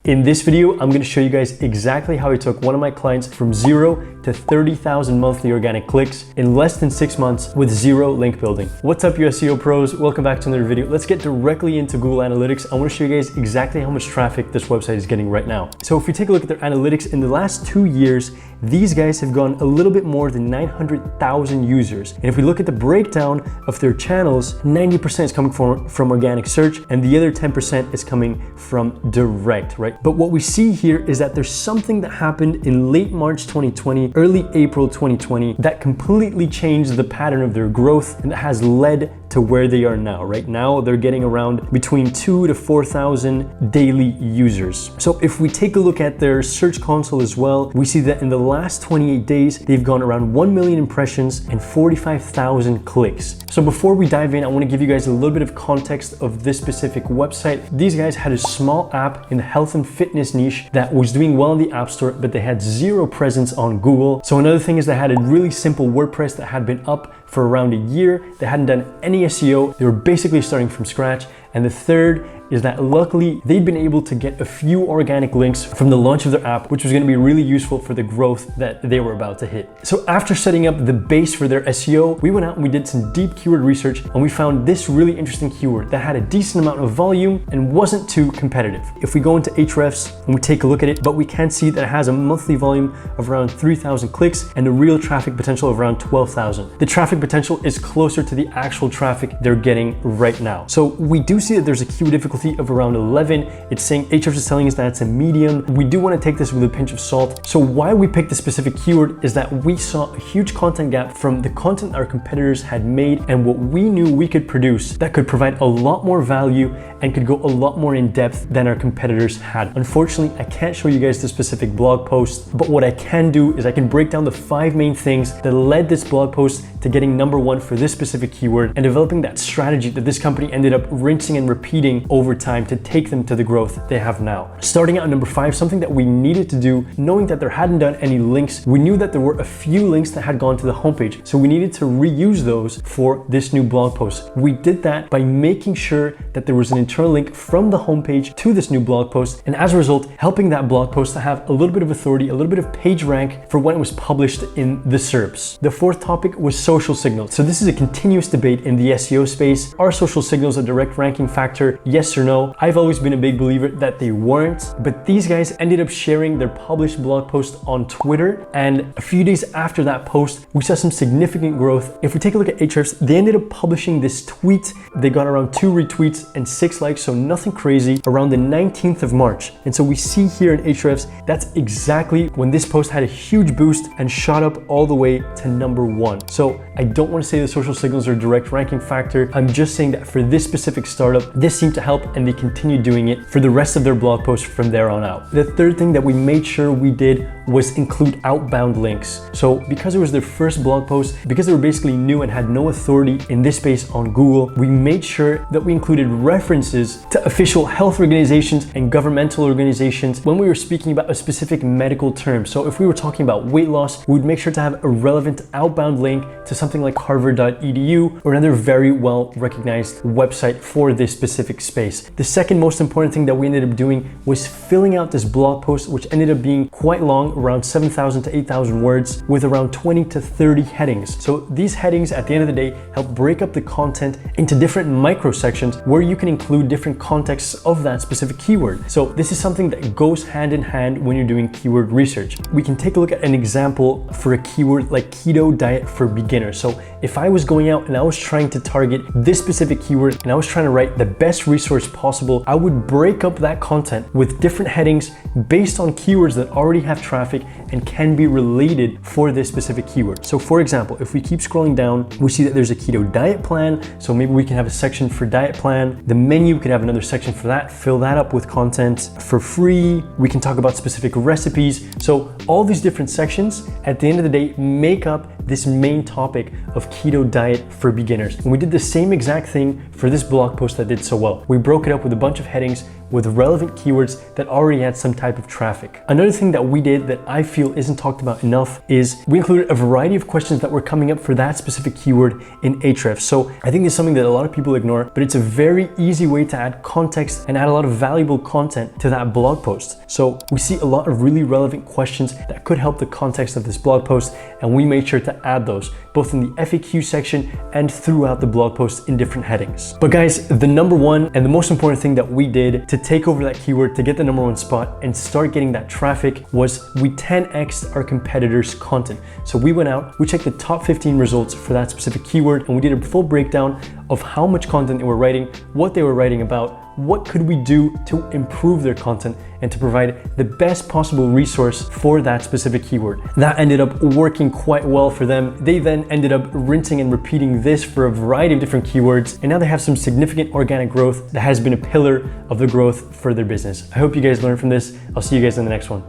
In this video, I'm going to show you guys exactly how I took one of my clients from 0 to 30,000 monthly organic clicks in less than 6 months with zero link building. What's up, you SEO pros? Welcome back to another video. Let's get directly into Google Analytics. I want to show you guys exactly how much traffic this website is getting right now. So if we take a look at their analytics in the last 2 years, these guys have gone a little bit more than 900,000 users. And if we look at the breakdown of their channels, 90% is coming from organic search and the other 10% is coming from direct, right? But what we see here is that there's something that happened in late March 2020, early April 2020, that completely changed the pattern of their growth and that has led to where they are now. Right now, they're getting around between 2,000 to 4,000 daily users. So if we take a look at their search console as well, we see that in the last 28 days, they've gone around 1 million impressions and 45,000 clicks. So before we dive in, I want to give you guys a little bit of context of this specific website. These guys had a small app in the health and fitness niche that was doing well in the App Store, but they had zero presence on Google. So another thing is they had a really simple WordPress that had been up for around a year. They hadn't done any SEO. They were basically starting from scratch. And the third is that luckily they'd been able to get a few organic links from the launch of their app, which was going to be really useful for the growth that they were about to hit. So after setting up the base for their SEO, we went out and we did some deep keyword research and we found this really interesting keyword that had a decent amount of volume and wasn't too competitive. If we go into Ahrefs and we take a look at it, but we can see that it has a monthly volume of around 3,000 clicks and a real traffic potential of around 12,000. The traffic potential is closer to the actual traffic they're getting right now. So we do see that there's a keyword difficulty of around 11. It's saying Ahrefs is telling us that it's a medium. We do want to take this with a pinch of salt. So why we picked this specific keyword is that we saw a huge content gap from the content our competitors had made and what we knew we could produce that could provide a lot more value and could go a lot more in depth than our competitors had. Unfortunately, I can't show you guys the specific blog post, but what I can do is I can break down the 5 main things that led this blog post to getting #1 for this specific keyword and developing that strategy that this company ended up rinsing and repeating over time to take them to the growth they have now. Starting at number 5, something that we needed to do, knowing that there hadn't done any links, we knew that there were a few links that had gone to the homepage. So we needed to reuse those for this new blog post. We did that by making sure that there was an internal link from the homepage to this new blog post. And as a result, helping that blog post to have a little bit of authority, a little bit of page rank for when it was published in the SERPs. The 4th topic was social signals. So this is a continuous debate in the SEO space. Are social signals a direct ranking factor? Yes or no? I've always been a big believer that they weren't, but these guys ended up sharing their published blog post on Twitter. And a few days after that post, we saw some significant growth. If we take a look at Ahrefs, they ended up publishing this tweet. They got around 2 retweets and 6 likes, so nothing crazy, around the 19th of March. And so we see here in Ahrefs, that's exactly when this post had a huge boost and shot up all the way to #1. So I don't want to say the social signals are a direct ranking factor. I'm just saying that for this specific startup, this seemed to help and they continued doing it for the rest of their blog posts from there on out. The 3rd thing that we made sure we did was include outbound links. So because it was their first blog post, because they were basically new and had no authority in this space on Google, we made sure that we included references to official health organizations and governmental organizations when we were speaking about a specific medical term. So if we were talking about weight loss, we would make sure to have a relevant outbound link to something like harvard.edu or another very well recognized website for this specific space. The second most important thing that we ended up doing was filling out this blog post, which ended up being quite long, around 7,000 to 8,000 words with around 20 to 30 headings. So these headings at the end of the day help break up the content into different micro sections where you can include different contexts of that specific keyword. So this is something that goes hand in hand when you're doing keyword research. We can take a look at an example for a keyword like keto diet for beginners. So if I was going out and I was trying to target this specific keyword and I was trying to write the best resource possible, I would break up that content with different headings based on keywords that already have traffic and can be related for this specific keyword. So for example, if we keep scrolling down, we see that there's a keto diet plan. So maybe we can have a section for diet plan. The menu could have another section for that, fill that up with content for free. We can talk about specific recipes. So all these different sections at the end of the day make up this main topic of keto diet for beginners. And we did the same exact thing for this blog post that did so well. We broke it up with a bunch of headings with relevant keywords that already had some type of traffic. Another thing that we did that I feel isn't talked about enough is we included a variety of questions that were coming up for that specific keyword in Ahrefs. So I think it's something that a lot of people ignore, but it's a very easy way to add context and add a lot of valuable content to that blog post. So we see a lot of really relevant questions that could help the context of this blog post, and we made sure to add those both in the FAQ section and throughout the blog post in different headings. But guys, the number one and the most important thing that we did to take over that keyword, to get the number one spot and start getting that traffic, was we 10x'd our competitors' content. So we went out, we checked the top 15 results for that specific keyword, and we did a full breakdown of how much content they were writing, what they were writing about, what could we do to improve their content and to provide the best possible resource for that specific keyword. That ended up working quite well for them. They then ended up rinsing and repeating this for a variety of different keywords, and now they have some significant organic growth that has been a pillar of the growth for their business. I hope you guys learned from this. I'll see you guys in the next one.